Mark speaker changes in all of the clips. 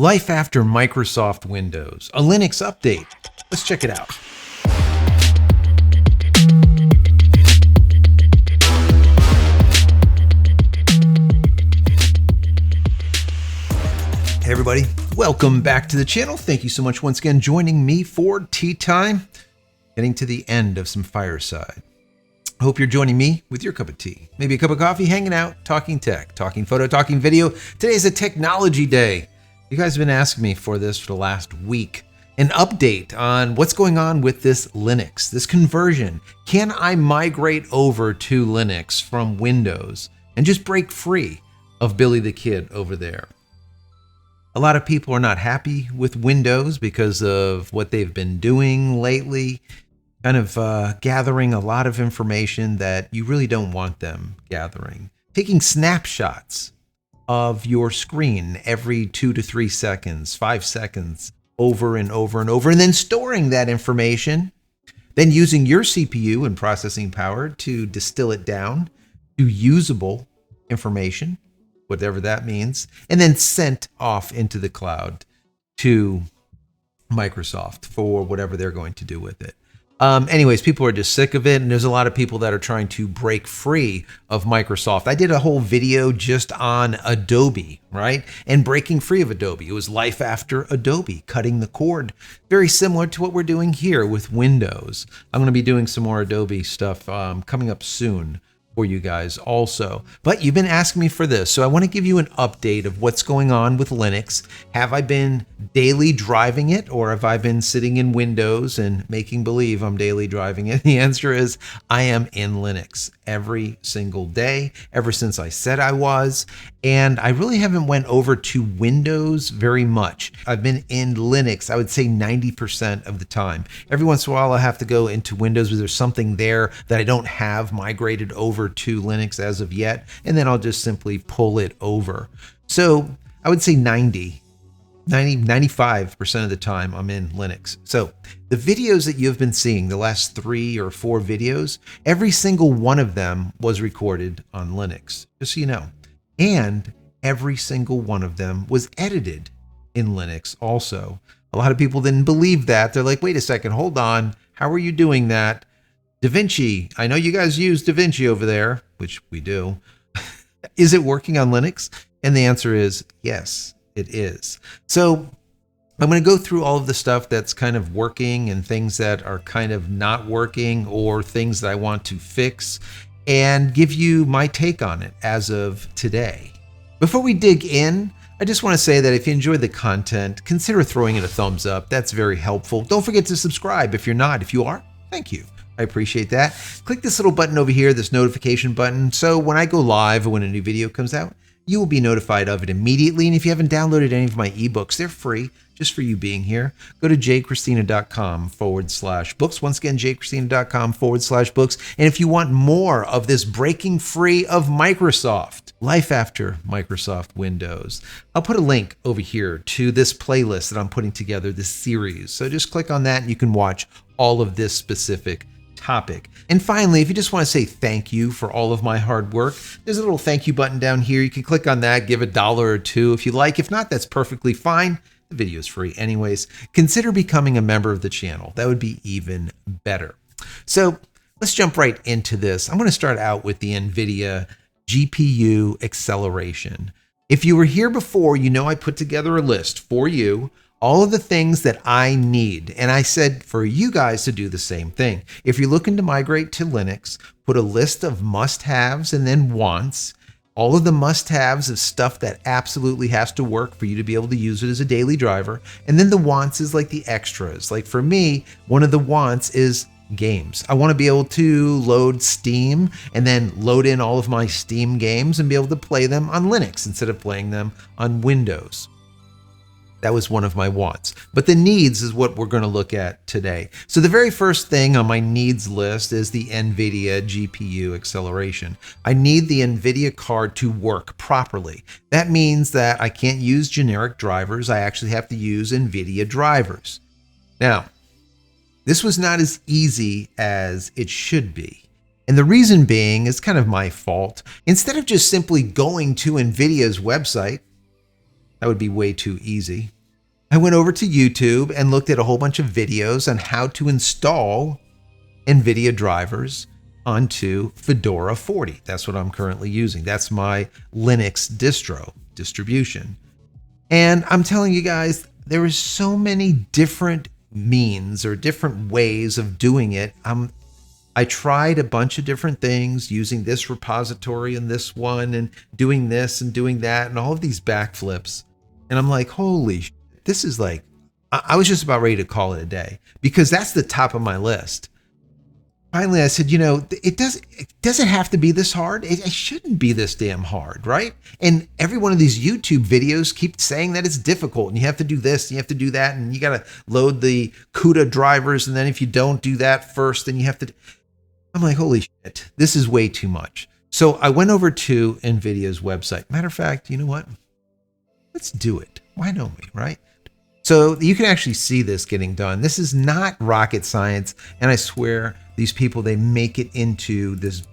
Speaker 1: Life after Microsoft Windows, a Linux update. Let's check it out. Hey everybody, welcome back to the channel. Thank you so much once again joining me for tea time. Getting to the end of some fireside. I hope you're joining me with your cup of tea. Maybe a cup of coffee, hanging out, talking tech, talking photo, talking video. Today's a technology day. You guys have been asking me for this for the last week. An update on what's going on with this Linux, this conversion. Can I migrate over to Linux from Windows and just break free of Billy the Kid over there? A lot of people are not happy with Windows because of what they've been doing lately, kind of gathering a lot of information that you really don't want them gathering. Taking snapshots of your screen every 2 to 3 seconds, 5 seconds, over and over and over, and then storing that information, then using your CPU and processing power to distill it down to usable information, whatever that means, and then sent off into the cloud to Microsoft for whatever they're going to do with it. Anyways, people are just sick of it, and there's a lot of people that are trying to break free of Microsoft. I did a whole video just on Adobe, right? And breaking free of Adobe. It was life after Adobe, cutting the cord. Very similar to what we're doing here with Windows. I'm going to be doing some more Adobe stuff coming up soon for you guys also. But you've been asking me for this, so I want to give you an update of what's going on with Linux. Have I been daily driving it, or have I been sitting in Windows and making believe I'm daily driving it? The answer is I am in Linux every single day, ever since I said I was, and I really haven't went over to Windows very much. I've been in Linux, I would say 90% of the time. Every once in a while I have to go into Windows because there's something there that I don't have migrated over to Linux as of yet, and then I'll just simply pull it over. So I would say 95% of the time I'm in Linux. So the videos that you've been seeing, the last 3 or 4 videos, every single one of them was recorded on Linux, just so you know. And every single one of them was edited in Linux also. A lot of people didn't believe that. They're like, wait a second, hold on. How are you doing that? DaVinci, I know you guys use DaVinci over there, which we do. Is it working on Linux? And the answer is yes, it is. So I'm going to go through all of the stuff that's kind of working and things that are kind of not working, or things that I want to fix, and give you my take on it as of today. Before we dig in, I just want to say that if you enjoy the content, consider throwing it a thumbs up. That's very helpful. Don't forget to subscribe if you're not. If you are, thank you. I appreciate that. Click this little button over here, this notification button, so when I go live or when a new video comes out, you will be notified of it immediately. And if you haven't downloaded any of my ebooks, they're free just for you being here. Go to JCristina.com/books. Once again, JCristina.com/books. And if you want more of this breaking free of Microsoft, life after Microsoft Windows, I'll put a link over here to this playlist that I'm putting together, this series. So just click on that and you can watch all of this specific topic. And finally, if you just want to say thank you for all of my hard work, there's a little thank you button down here. You can click on that, give $1 or $2 if you like. If not, that's perfectly fine. The video is free anyways. Consider becoming a member of the channel. That would be even better. So let's jump right into this. I'm going to start out with the Nvidia GPU acceleration. If you were here before, you know I put together a list for you, all of the things that I need. And I said for you guys to do the same thing. If you're looking to migrate to Linux, put a list of must-haves and then wants. All of the must-haves of stuff that absolutely has to work for you to be able to use it as a daily driver. And then the wants is like the extras. Like for me, one of the wants is games. I want to be able to load Steam and then load in all of my Steam games and be able to play them on Linux instead of playing them on Windows. That was one of my wants. But the needs is what we're going to look at today. So the very first thing on my needs list is the Nvidia GPU acceleration. I need the Nvidia card to work properly. That means that I can't use generic drivers. I actually have to use Nvidia drivers. Now, this was not as easy as it should be. And the reason being is kind of my fault. Instead of just simply going to Nvidia's website, That would be way too easy. I went over to YouTube and looked at a whole bunch of videos on how to install Nvidia drivers onto Fedora 40. That's what I'm currently using. That's my Linux distribution. And I'm telling you guys, there is so many different means or different ways of doing it. I tried a bunch of different things using this repository and this one and doing this and doing that and all of these backflips. And I'm like, holy shit, this is like, I was just about ready to call it a day because that's the top of my list. Finally, I said, it doesn't have to be this hard. It shouldn't be this damn hard, right? And every one of these YouTube videos keeps saying that it's difficult and you have to do this, and you have to do that, and you got to load the CUDA drivers. And then if you don't do that first, then you have to. I'm like, holy shit, this is way too much. So I went over to NVIDIA's website. Matter of fact, you know what? Let's do it. Why don't we, right? So you can actually see this getting done. This is not rocket science. And I swear these people, they make it into this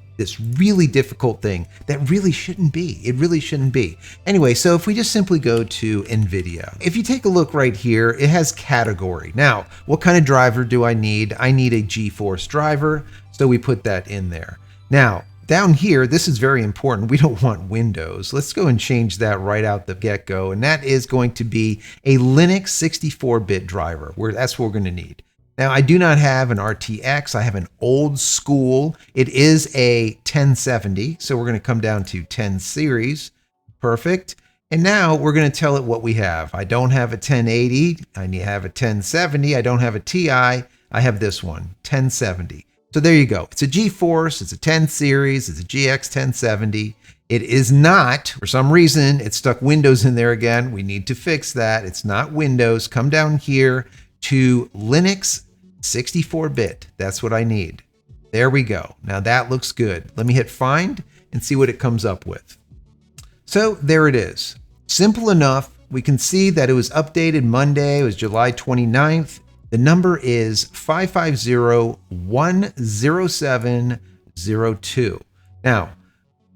Speaker 1: really difficult thing that really shouldn't be. It really shouldn't be. Anyway, so if we just simply go to NVIDIA, if you take a look right here, it has category. Now, what kind of driver do I need? I need a GeForce driver. So we put that in there. Now, down here, this is very important. We don't want Windows. Let's go and change that right out the get-go. And that is going to be a Linux 64-bit driver. That's what we're going to need. Now, I do not have an RTX. I have an old school. It is a 1070. So we're going to come down to 10 series. Perfect. And now we're going to tell it what we have. I don't have a 1080. I have a 1070. I don't have a Ti. I have this one, 1070. So there you go. It's a GeForce, it's a 10 series, it's a GX 1070. It is not, for some reason, it stuck Windows in there again. We need to fix that. It's not Windows. Come down here to Linux 64-bit. That's what I need. There we go. Now that looks good. Let me hit find and see what it comes up with. So there it is. Simple enough. We can see that it was updated Monday. It was July 29th. The number is 550-10702. Now,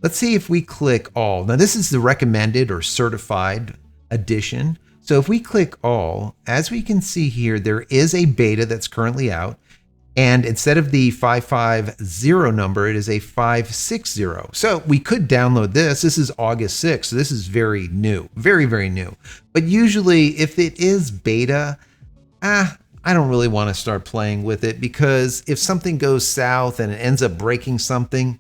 Speaker 1: let's see if we click all. Now, this is the recommended or certified edition. So if we click all, as we can see here, there is a beta that's currently out. And instead of the 550 number, it is a 560. So we could download this. This is August 6th. So this is very new, very, very new. But usually if it is beta, I don't really want to start playing with it because if something goes south and it ends up breaking something,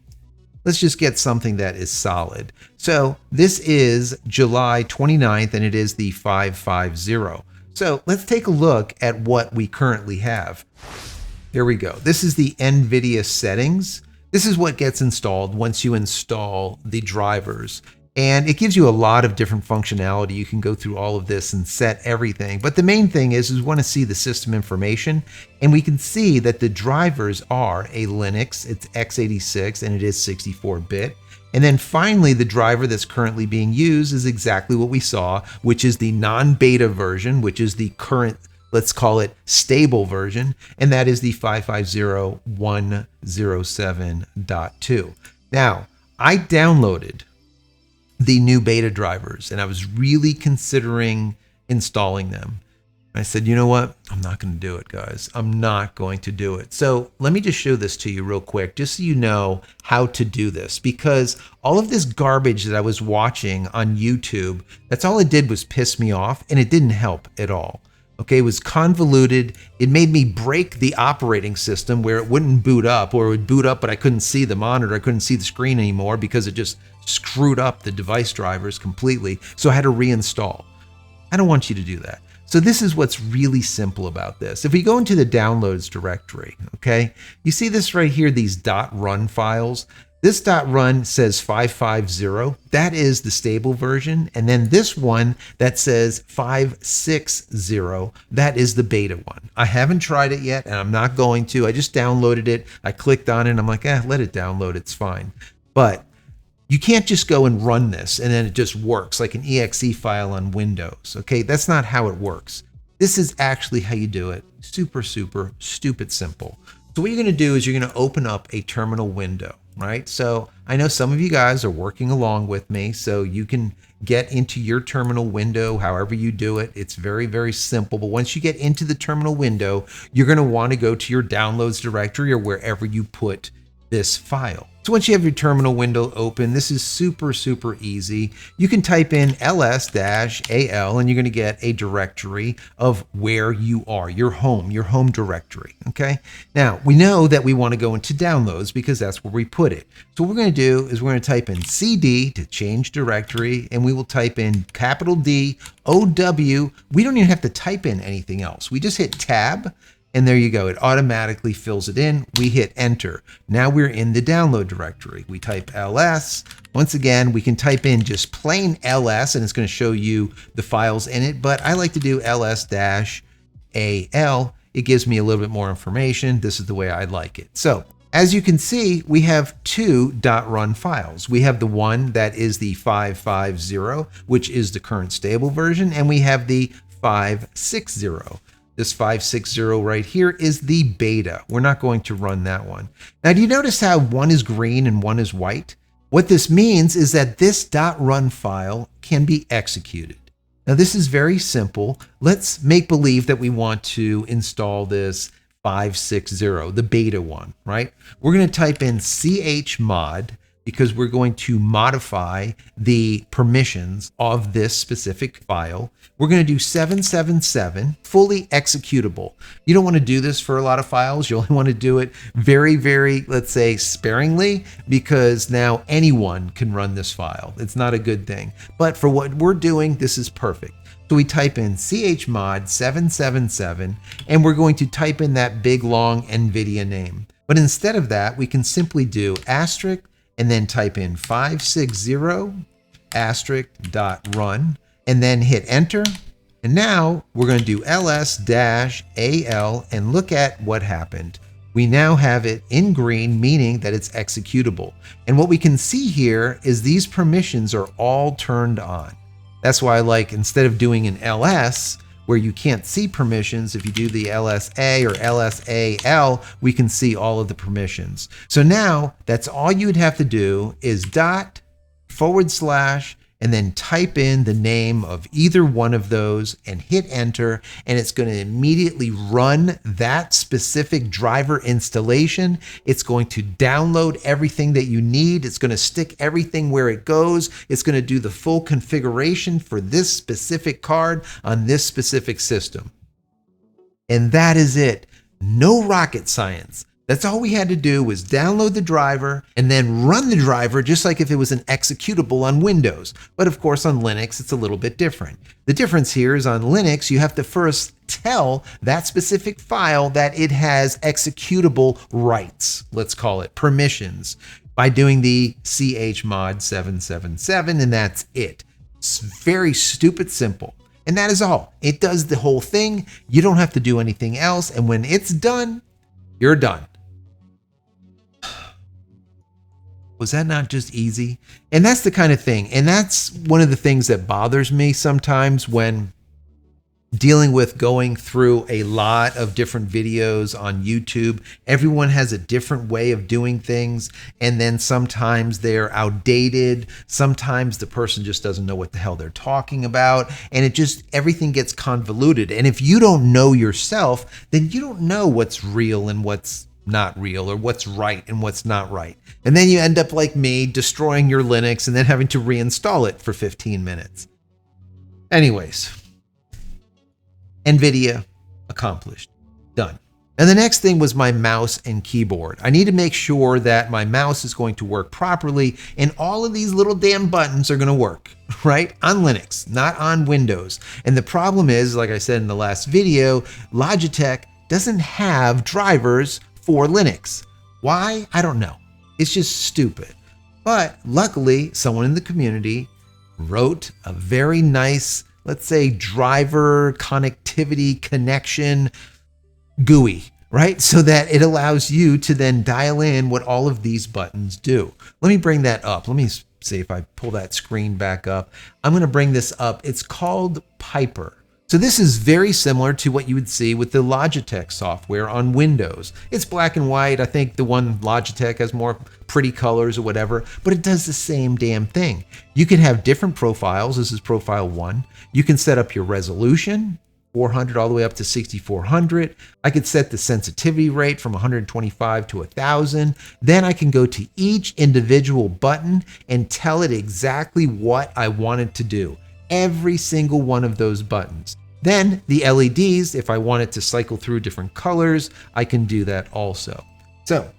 Speaker 1: let's just get something that is solid. So this is July 29th and it is the 550. So let's take a look at what we currently have. Here we go. This is the NVIDIA settings. This is what gets installed once you install the drivers. And it gives you a lot of different functionality. You can go through all of this and set everything. But the main thing is we want to see the system information. And we can see that the drivers are a Linux, it's x86, and it is 64-bit. And then finally, the driver that's currently being used is exactly what we saw, which is the non-beta version, which is the current, let's call it stable version. And that is the 550-107.2. Now, I downloaded the new beta drivers and I was really considering installing them. I said, you know what? I'm not going to do it, guys. I'm not going to do it. So let me just show this to you real quick, just so you know how to do this, because all of this garbage that I was watching on YouTube, that's all it did was piss me off and it didn't help at all. Okay, it was convoluted. It made me break the operating system where it wouldn't boot up, or it would boot up, but I couldn't see the monitor. I couldn't see the screen anymore because it just screwed up the device drivers completely. So I had to reinstall. I don't want you to do that. So this is what's really simple about this. If we go into the downloads directory, okay, you see this right here, these .run files. This .run says 550. That is the stable version. And then this one that says 560, that is the beta one. I haven't tried it yet and I'm not going to. I just downloaded it. I clicked on it and I'm like, let it download. It's fine. But you can't just go and run this and then it just works like an exe file on Windows. Okay, that's not how it works. This is actually how you do it. Super, super, stupid simple. So what you're going to do is you're going to open up a terminal window, right? So I know some of you guys are working along with me, so you can get into your terminal window, however you do it. It's very, very simple. But once you get into the terminal window, you're going to want to go to your downloads directory or wherever you put this file. So once you have your terminal window open, this is super, super easy. You can type in ls-al and you're going to get a directory of where you are, your home directory. Okay. Now we know that we want to go into downloads because that's where we put it. So what we're going to do is we're going to type in cd to change directory, and we will type in capital D OW. We don't even have to type in anything else. We just hit tab. And there you go. It automatically fills it in. We hit enter. Now we're in the download directory. We type ls. Once again, we can type in just plain ls and it's going to show you the files in it. But I like to do ls-al. It gives me a little bit more information. This is the way I like it. So as you can see, we have two .run files. We have the one that is the 550, which is the current stable version, and we have the 560. This 560 right here is the beta. We're not going to run that one. Now, do you notice how one is green and one is white? What this means is that this .run file can be executed. Now, this is very simple. Let's make believe that we want to install this 560, the beta one, right? We're going to type in chmod because we're going to modify the permissions of this specific file. We're going to do 777, fully executable. You don't want to do this for a lot of files. You only want to do it very, very, let's say, sparingly, because now anyone can run this file. It's not a good thing. But for what we're doing, this is perfect. So we type in chmod 777, and we're going to type in that big, long NVIDIA name. But instead of that, we can simply do asterisk, and then type in 560 *run and then hit enter. And now we're going to do ls-al and look at what happened. We now have it in green, meaning that it's executable. And what we can see here is these permissions are all turned on. That's why I like, instead of doing an ls, where you can't see permissions, if you do the LSA or LSAL, we can see all of the permissions. So now that's all you would have to do is // and then type in the name of either one of those and hit enter, and it's going to immediately run that specific driver installation. It's going to download everything that you need. It's going to stick everything where it goes. It's going to do the full configuration for this specific card on this specific system. And that is it. No rocket science. That's all we had to do was download the driver and then run the driver just like if it was an executable on Windows. But of course on Linux, it's a little bit different. The difference here is on Linux, you have to first tell that specific file that it has executable rights, let's call it permissions, by doing the chmod 777, and that's it. It's very stupid simple. And that is all. It does the whole thing. You don't have to do anything else. And when it's done, you're done. Was that not just easy? And that's the kind of thing. And that's one of the things that bothers me sometimes when dealing with going through a lot of different videos on YouTube. Everyone has a different way of doing things. And then sometimes they're outdated. Sometimes the person just doesn't know what the hell they're talking about. And it just, everything gets convoluted. And if you don't know yourself, then you don't know what's real and what's not real, or what's right and what's not right. And then you end up like me, destroying your Linux and then having to reinstall it for 15 minutes. Anyways, NVIDIA accomplished, done. And the next thing was my mouse and keyboard. I need to make sure that my mouse is going to work properly and all of these little damn buttons are going to work, right? On Linux, not on Windows. And the problem is, like I said in the last video, Logitech doesn't have drivers for Linux. Why? I don't know. It's just stupid. But luckily, someone in the community wrote a very nice, let's say, driver connectivity connection GUI, right? So that it allows you to then dial in what all of these buttons do. Let me bring that up. Let me see if I pull that screen back up. I'm going to bring this up. It's called Piper. So this is very similar to what you would see with the Logitech software on Windows. It's black and white. I think the one Logitech has more pretty colors or whatever, but it does the same damn thing. You can have different profiles. This is profile 1. You can set up your resolution, 400 all the way up to 6400. I could set the sensitivity rate from 125 to 1000. Then I can go to each individual button and tell it exactly what I want it to do. Every single one of those buttons. Then the LEDs, if I want it to cycle through different colors, I can do that also. So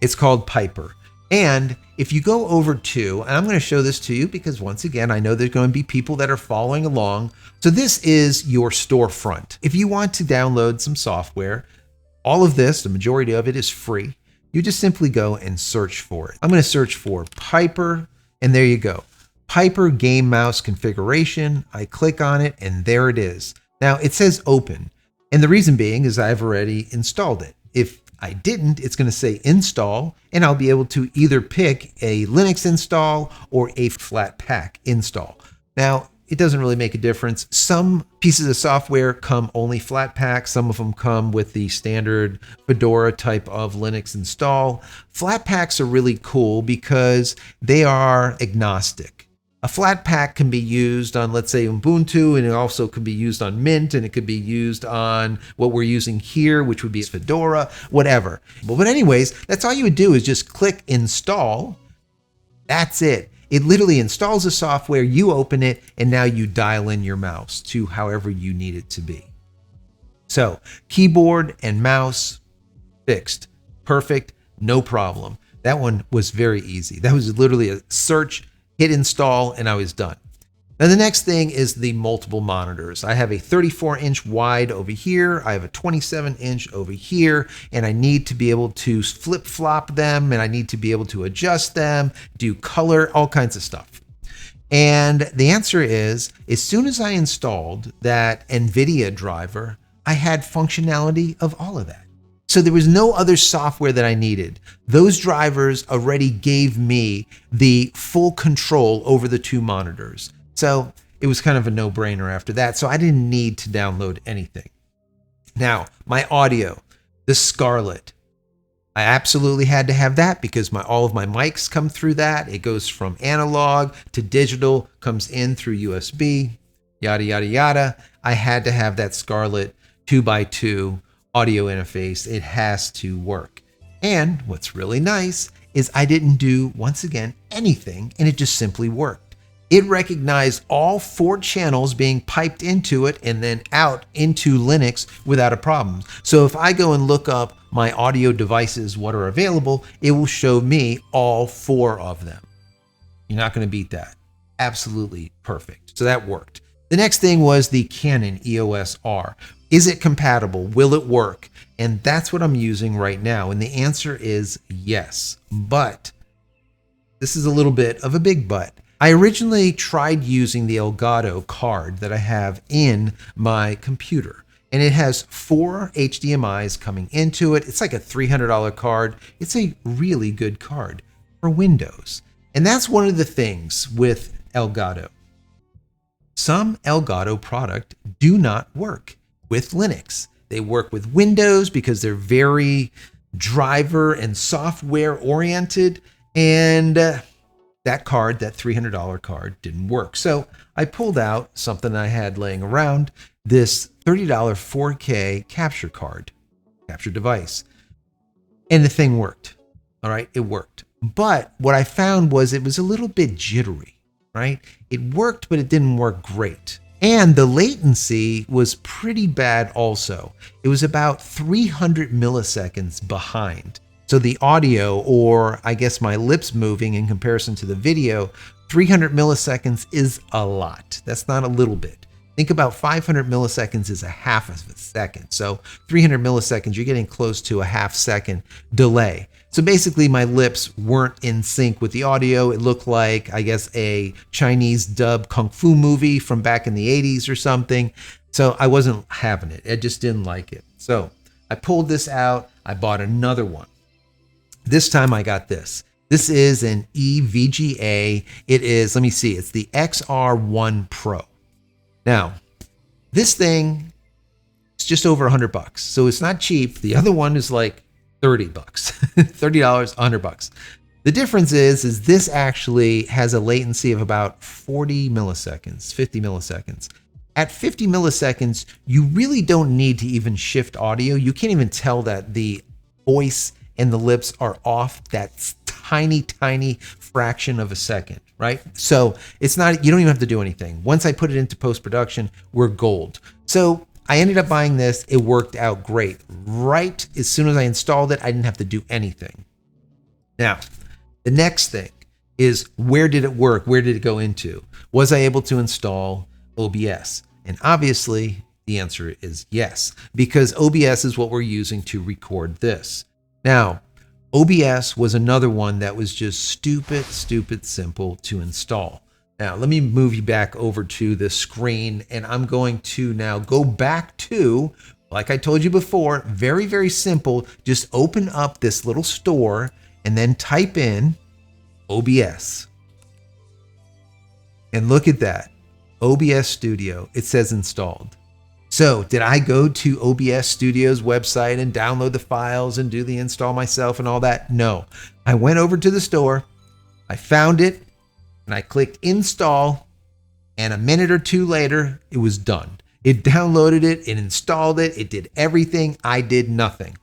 Speaker 1: it's called Piper. And if you go over to, and I'm going to show this to you because once again, I know there's going to be people that are following along. So this is your storefront. If you want to download some software, all of this, the majority of it is free. You just simply go and search for it. I'm going to search for Piper, and there you go. Piper Game Mouse Configuration. I click on it, and there it is. Now it says open. And the reason being is I've already installed it. If I didn't, it's going to say install, and I'll be able to either pick a Linux install or a flat pack install. Now, it doesn't really make a difference. Some pieces of software come only flat pack. Some of them come with the standard Fedora type of Linux install. Flat packs are really cool because they are agnostic. A flat pack can be used on, let's say, Ubuntu, and it also could be used on Mint, and it could be used on what we're using here, which would be Fedora, whatever. But anyways, that's all you would do is just click install. That's it. It literally installs the software, you open it, and now you dial in your mouse to however you need it to be. So keyboard and mouse fixed, perfect, no problem. That one was very easy. That was literally a search, hit install, and I was done. Now the next thing is the multiple monitors. I have a 34-inch wide over here. I have a 27-inch over here, and I need to be able to flip-flop them, and I need to be able to adjust them, do color, all kinds of stuff. And the answer is, as soon as I installed that Nvidia driver, I had functionality of all of that. So there was no other software that I needed. Those drivers already gave me the full control over the two monitors. So it was kind of a no-brainer after that. So I didn't need to download anything. Now, my audio, the Scarlett. I absolutely had to have that because all of my mics come through that. It goes from analog to digital, comes in through USB, yada, yada, yada. I had to have that Scarlett 2x2 audio interface. It has to work. And what's really nice is I didn't do, once again, anything, and it just simply worked. It recognized all 4 channels being piped into it and then out into Linux without a problem. So if I go and look up my audio devices, what are available, it will show me all 4 of them. You're not going to beat that. Absolutely perfect. So that worked. The next thing was the Canon EOSR. Is it compatible? Will it work? And that's what I'm using right now. And the answer is yes. But this is a little bit of a big but. I originally tried using the Elgato card that I have in my computer. And it has 4 HDMIs coming into it. It's like a $300 card. It's a really good card for Windows. And that's one of the things with Elgato. Some Elgato product do not work with Linux. They work with Windows because they're very driver and software oriented. And that card, that $300 card, didn't work. So I pulled out something I had laying around, this $30 4K capture card, capture device. And the thing worked. All right, it worked. But what I found was it was a little bit jittery, right? It worked, but it didn't work great. And the latency was pretty bad also. It was about 300 milliseconds behind. So the audio, or I guess my lips moving in comparison to the video, 300 milliseconds is a lot. That's not a little bit. Think about 500 milliseconds is a half of a second. So 300 milliseconds, you're getting close to a half second delay. So basically my lips weren't in sync with the audio. It looked like, I guess, a Chinese dub kung fu movie from back in the 80s or something. So I wasn't having it. I just didn't like it. So I pulled this out. I bought another one. This time I got this. This is an EVGA. It is, let me see, it's the XR1 Pro. Now, This thing is just over $100. So it's not cheap. The other one is like $30, $30, $100. The difference is this actually has a latency of about 40 milliseconds, 50 milliseconds. At 50 milliseconds, you really don't need to even shift audio. You can't even tell that the voice and the lips are off that tiny, tiny fraction of a second, right? So it's not, you don't even have to do anything. Once I put it into post-production, we're gold. So I ended up buying this. It worked out great. Right as soon as I installed it, I didn't have to do anything. Now, the next thing is, where did it work? Where did it go into? Was I able to install OBS? And obviously the answer is yes, because OBS is what we're using to record this. Now, OBS was another one that was just stupid simple to install. Now, let me move you back over to the screen, and I'm going to now go back to, like I told you before, very, very simple. Just open up this little store and then type in OBS. And look at that, OBS Studio. It says installed. So did I go to OBS Studio's website and download the files and do the install myself and all that? No. I went over to the store, I found it, and I clicked install, and a minute or two later, it was done. It downloaded it, it installed it, it did everything. I did nothing.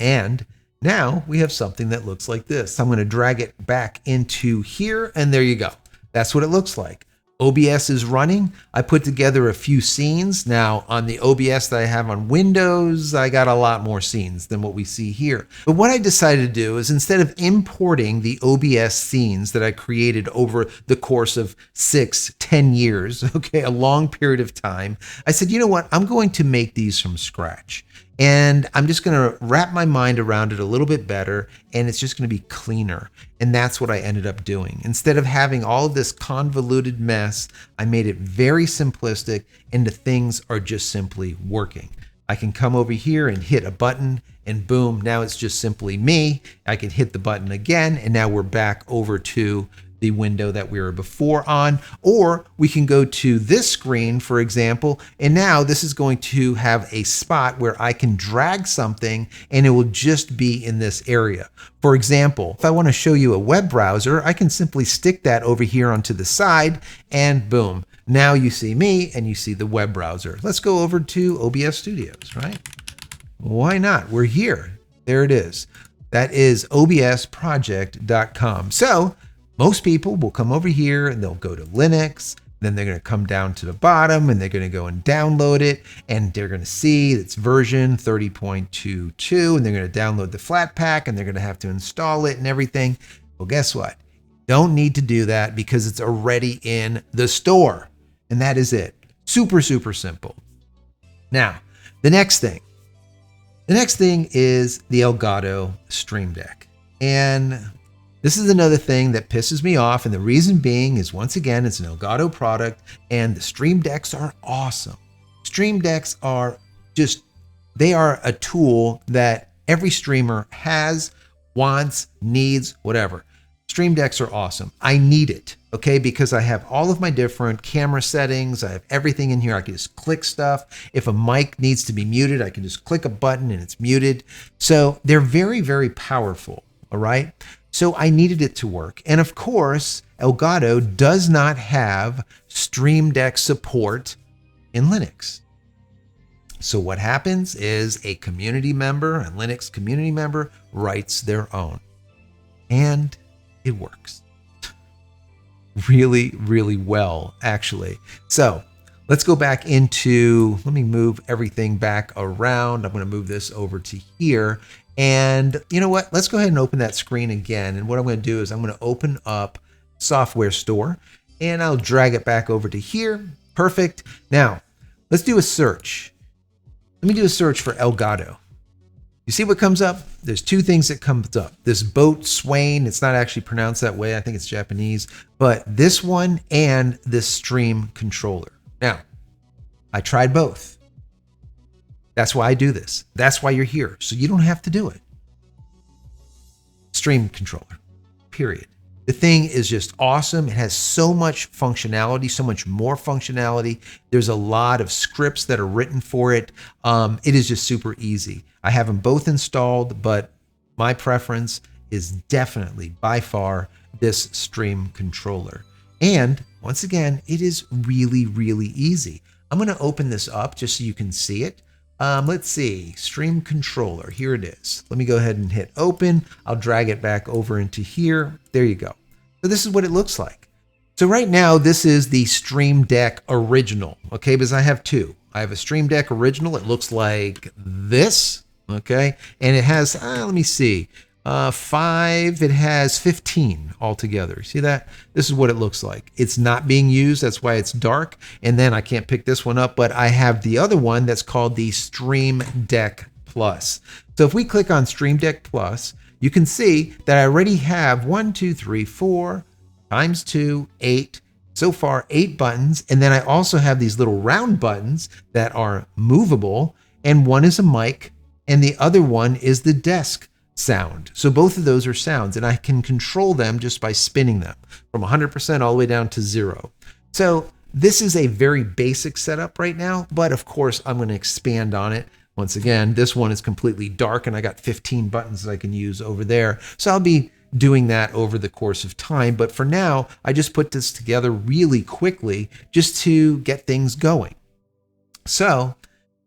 Speaker 1: And now we have something that looks like this. I'm going to drag it back into here, and there you go. That's what it looks like. OBS is running. I put together a few scenes. Now on the OBS that I have on Windows, I got a lot more scenes than what we see here. But what I decided to do is, instead of importing the OBS scenes that I created over the course of 6-10 years, okay, a long period of time, I said, you know what? I'm going to make these from scratch. And I'm just going to wrap my mind around it a little bit better, and it's just going to be cleaner. And that's what I ended up doing. Instead of having all of this convoluted mess, I made it very simplistic, and the things are just simply working. I can come over here and hit a button, and boom, now it's just simply me. I can hit the button again, and now we're back over to the window that we were before on. Or we can go to this screen, for example, and now this is going to have a spot where I can drag something and it will just be in this area. For example, if I want to show you a web browser, I can simply stick that over here onto the side, and boom, now you see me and you see the web browser. Let's go over to OBS Studios, right? Why not? We're here. There it is. That is obsproject.com. So most people will come over here and they'll go to Linux, then they're going to come down to the bottom and they're going to go and download it, and they're going to see it's version 30.22, and they're going to download the Flatpak, and they're going to have to install it and everything. Well, guess what? Don't need to do that because it's already in the store, and that is it. Super simple. Now, the next thing is the Elgato Streamdeck. And this is another thing that pisses me off, and the reason being is, once again, it's an Elgato product, and the Streamdecks are awesome. Streamdecks are just, they are a tool that every streamer has, wants, needs, whatever. Streamdecks are awesome. I need it, okay, because I have all of my different camera settings. I have everything in here. I can just click stuff. If a mic needs to be muted, I can just click a button and it's muted. So they're very powerful, all right? So I needed it to work. And of course, Elgato does not have Streamdeck support in Linux. So what happens is a community member, a Linux community member, writes their own. And it works really well, actually. So let's go back into, let me move everything back around. I'm going to move this over to here. And you know what? Let's go ahead and open that screen again. And what I'm going to do is I'm going to open up Software Store, and I'll drag it back over to here. Perfect. Now, let's do a search. Let me do a search for Elgato. You see what comes up? There's two things that comes up. This boat Swain, it's not actually pronounced that way. I think it's Japanese. But this one and this stream controller. Now, I tried both. That's why I do this. That's why you're here. So you don't have to do it. Stream controller, period. The thing is just awesome. It has so much functionality, so much more functionality. There's a lot of scripts that are written for it. It is just super easy. I have them both installed, but my preference is definitely by far this Stream controller. And once again, it is really, really easy. I'm going to open this up just so you can see it. Let's see, Stream controller, here it is. Let me go ahead and hit open. I'll drag it back over into here. There you go. So this is what it looks like. So right now, this is the Streamdeck original, okay? Because I have two. I have a Streamdeck original. It looks like this, okay? And it has, let me see, 5, it has 15 altogether. See that? This is what it looks like. It's not being used. That's why it's dark. And then I can't pick this one up, but I have the other one that's called the Streamdeck Plus. So if we click on Streamdeck Plus, you can see that I already have 1, 2, 3, 4 times 2, 8. So far, 8 buttons. And then I also have these little round buttons that are movable. And one is a mic and the other one is the desk sound. So both of those are sounds, and I can control them just by spinning them from 100% all the way down to 0. So this is a very basic setup right now, but of course I'm going to expand on it. Once again, this one is completely dark and I got 15 buttons that I can use over there. So I'll be doing that over the course of time. But for now, I just put this together really quickly just to get things going. So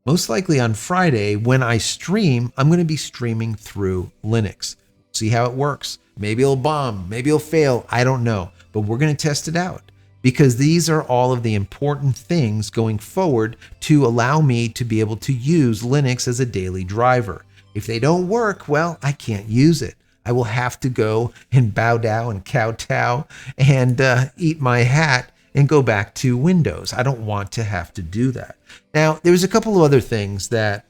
Speaker 1: most likely on Friday, when I stream, I'm going to be streaming through Linux. See how it works. Maybe it'll bomb, maybe it'll fail. I don't know, but we're going to test it out because these are all of the important things going forward to allow me to be able to use Linux as a daily driver. If they don't work, well, I can't use it. I will have to go and bow down and kowtow and eat my hat and go back to Windows. I don't want to have to do that. Now, there's a couple of other things that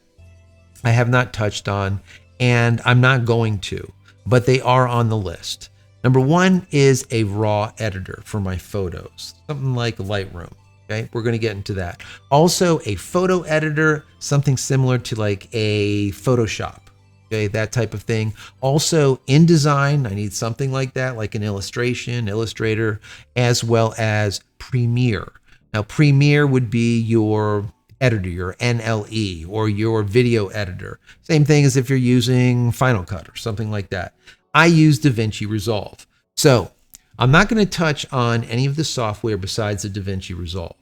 Speaker 1: I have not touched on, and I'm not going to, but they are on the list. Number one is a raw editor for my photos, something like Lightroom. Okay, we're going to get into that. Also, a photo editor, something similar to like a Photoshop. Okay, that type of thing. Also, InDesign, I need something like that, like an illustration, Illustrator, as well as Premiere. Now, Premiere would be your editor, your NLE, or your video editor. Same thing as if you're using Final Cut or something like that. I use DaVinci Resolve. So, I'm not going to touch on any of the software besides the DaVinci Resolve.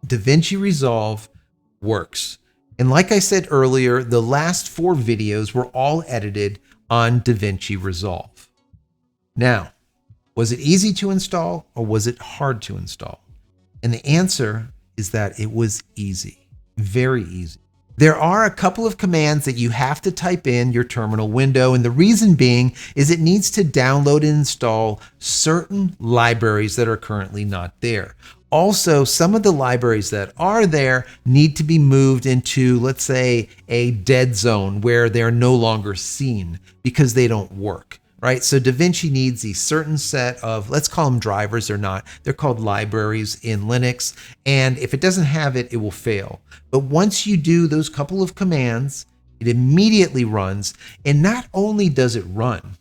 Speaker 1: DaVinci Resolve works. And like I said earlier, the last 4 videos were all edited on DaVinci Resolve. Now, was it easy to install or was it hard to install? And the answer is that it was easy, very easy. There are a couple of commands that you have to type in your terminal window, and the reason being is it needs to download and install certain libraries that are currently not there. Also, some of the libraries that are there need to be moved into, let's say, a dead zone where they're no longer seen because they don't work, right? So DaVinci needs a certain set of, let's call them drivers, they're called libraries in Linux. And if it doesn't have it, it will fail. But once you do those couple of commands, it immediately runs. And not only does it run,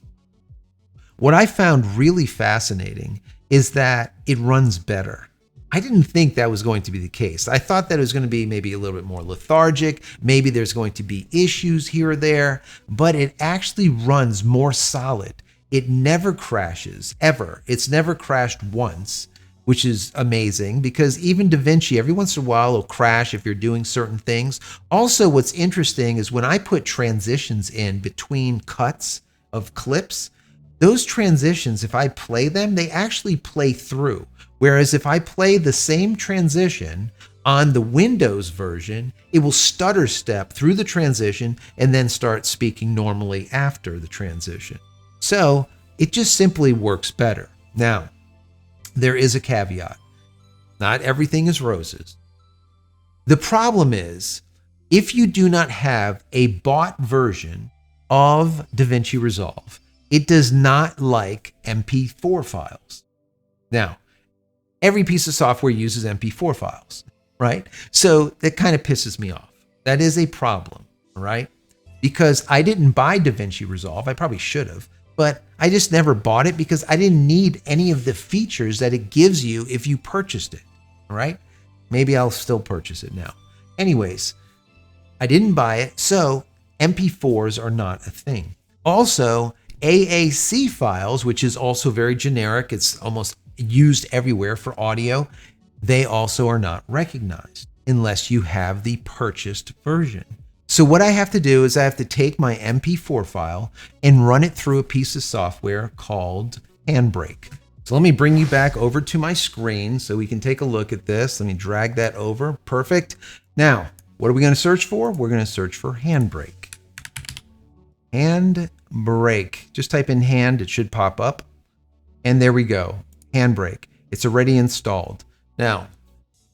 Speaker 1: what I found really fascinating is that it runs better. I didn't think that was going to be the case. I thought that it was going to be maybe a little bit more lethargic. Maybe there's going to be issues here or there, but it actually runs more solid. It never crashes, ever. It's never crashed once, which is amazing because even DaVinci, every once in a while, will crash if you're doing certain things. Also, what's interesting is when I put transitions in between cuts of clips, those transitions, if I play them, they actually play through. Whereas if I play the same transition on the Windows version, it will stutter step through the transition and then start speaking normally after the transition. So it just simply works better. Now, there is a caveat. Not everything is roses. The problem is, if you do not have a bought version of DaVinci Resolve, it does not like MP4 files. Now, every piece of software uses MP4 files, right? So that kind of pisses me off. That is a problem, right? Because I didn't buy DaVinci Resolve. I probably should have, but I just never bought it because I didn't need any of the features that it gives you if you purchased it. All right. Maybe I'll still purchase it now. Anyways, I didn't buy it, so MP4s are not a thing. Also, AAC files, which is also very generic, it's almost used everywhere for audio, they also are not recognized unless you have the purchased version. So what I have to do is I have to take my MP4 file and run it through a piece of software called Handbrake. So let me bring you back over to my screen so we can take a look at this. Let me drag that over. Perfect. Now, what are we going to search for? We're going to search for Handbrake. Handbrake. Just type in hand, it should pop up. And there we go. Handbrake. It's already installed. Now,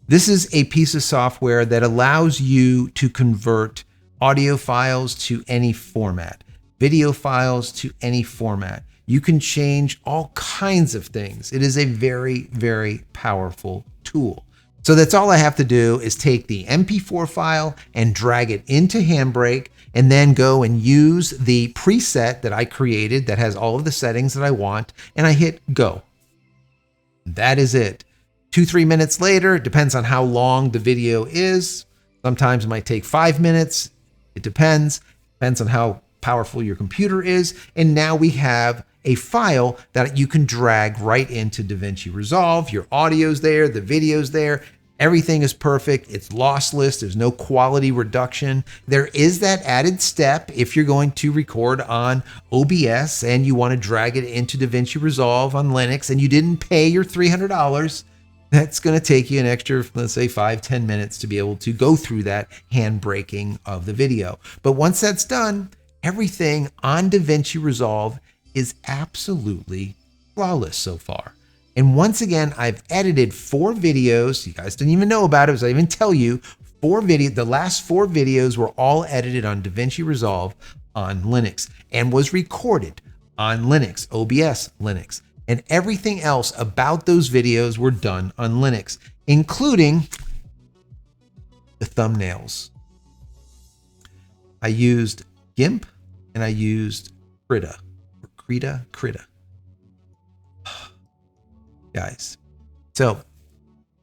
Speaker 1: this is a piece of software that allows you to convert audio files to any format, video files to any format. You can change all kinds of things. It is a very, very powerful tool. So that's all I have to do is take the MP4 file and drag it into Handbrake and then go and use the preset that I created that has all of the settings that I want, and I hit go. That is it. 2-3 minutes later, it depends on how long the video is. Sometimes it might take 5 minutes. It depends on how powerful your computer is. And now we have a file that you can drag right into DaVinci Resolve. Your audio's there, the video's there. Everything is perfect. It's lossless. There's no quality reduction. There is that added step if you're going to record on OBS and you want to drag it into DaVinci Resolve on Linux and you didn't pay your $300. That's going to take you an extra, let's say 5-10 minutes to be able to go through that hand braking of the video. But once that's done, everything on DaVinci Resolve is absolutely flawless so far. And once again, I've edited 4 videos. You guys didn't even know about it, because I didn't even tell you. The last 4 videos were all edited on DaVinci Resolve on Linux and was recorded on Linux, OBS Linux. And everything else about those videos were done on Linux, including the thumbnails. I used GIMP and I used Krita. Guys. So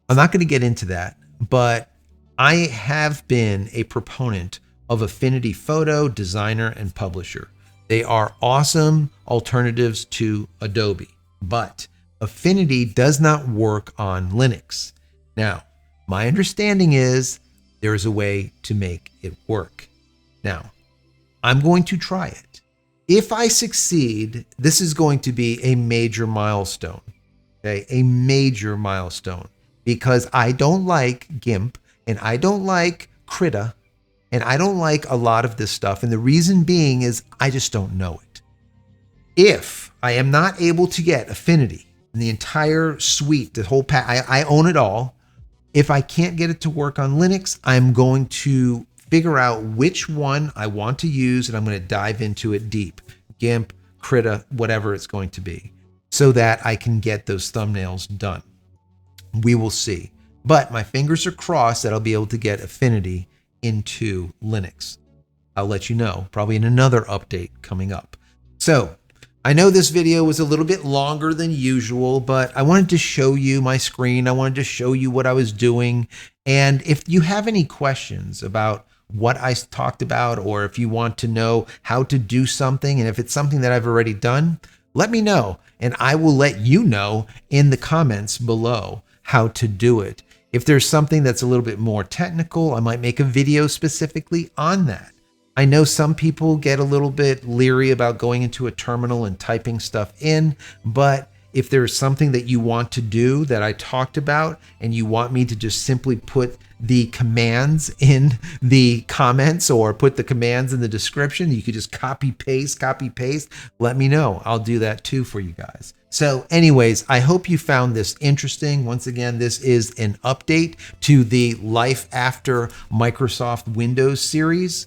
Speaker 1: I'm not going to get into that, but I have been a proponent of Affinity Photo, Designer, and Publisher. They are awesome alternatives to Adobe. But Affinity does not work on Linux. Now, my understanding is there is a way to make it work. Now, I'm going to try it. If I succeed, this is going to be a major milestone. Okay, a major milestone, because I don't like GIMP and I don't like Krita and I don't like a lot of this stuff. And the reason being is I just don't know it. If I am not able to get Affinity and the entire suite, the whole I own it all. If I can't get it to work on Linux, I'm going to figure out which one I want to use and I'm going to dive into it deep. GIMP, Krita, whatever it's going to be, so that I can get those thumbnails done. We will see. But my fingers are crossed that I'll be able to get Affinity into Linux. I'll let you know, probably in another update coming up. So I know this video was a little bit longer than usual, but I wanted to show you my screen. I wanted to show you what I was doing. And if you have any questions about what I talked about, or if you want to know how to do something, and if it's something that I've already done, let me know, and I will let you know in the comments below how to do it. If there's something that's a little bit more technical, I might make a video specifically on that. I know some people get a little bit leery about going into a terminal and typing stuff in, but if there's something that you want to do that I talked about and you want me to just simply put the commands in the comments or put the commands in the description, you could just copy paste, let me know. I'll do that too for you guys. So anyways, I hope you found this interesting. Once again, this is an update to the Life After Microsoft Windows series.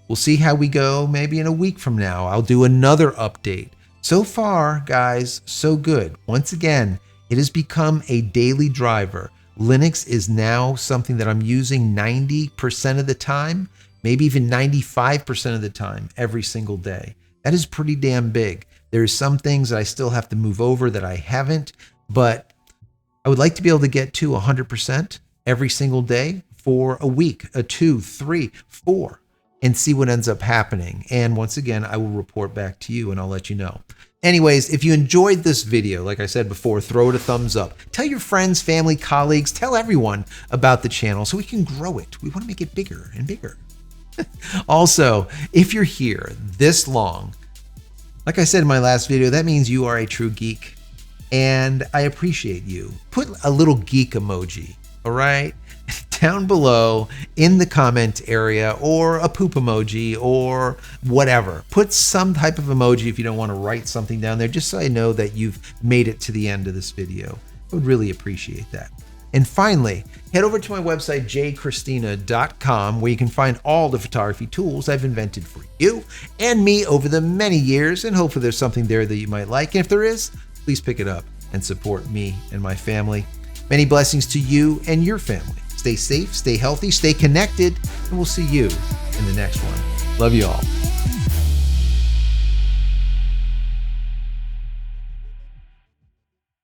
Speaker 1: We'll see how we go. Maybe in a week from now, I'll do another update. So far, guys, so good. Once again, it has become a daily driver. Linux is now something that I'm using 90% of the time, maybe even 95% of the time, every single day. That is pretty damn big. There's some things that I still have to move over that I haven't, but I would like to be able to get to 100% every single day for a week, a 2, 3, 4, and see what ends up happening. And once again, I will report back to you and I'll let you know. Anyways, if you enjoyed this video, like I said before, throw it a thumbs up. Tell your friends, family, colleagues, tell everyone about the channel so we can grow it. We want to make it bigger and bigger. Also, if you're here this long, like I said in my last video, that means you are a true geek and I appreciate you. Put a little geek emoji, all right? Down below in the comment area, or a poop emoji or whatever. Put some type of emoji if you don't want to write something down there, just so I know that you've made it to the end of this video. I would really appreciate that. And finally, head over to my website, JCristina.com, where you can find all the photography tools I've invented for you and me over the many years, and hopefully there's something there that you might like. And if there is, please pick it up and support me and my family. Many blessings to you and your family. Stay safe, stay healthy, stay connected, and we'll see you in the next one. Love you all.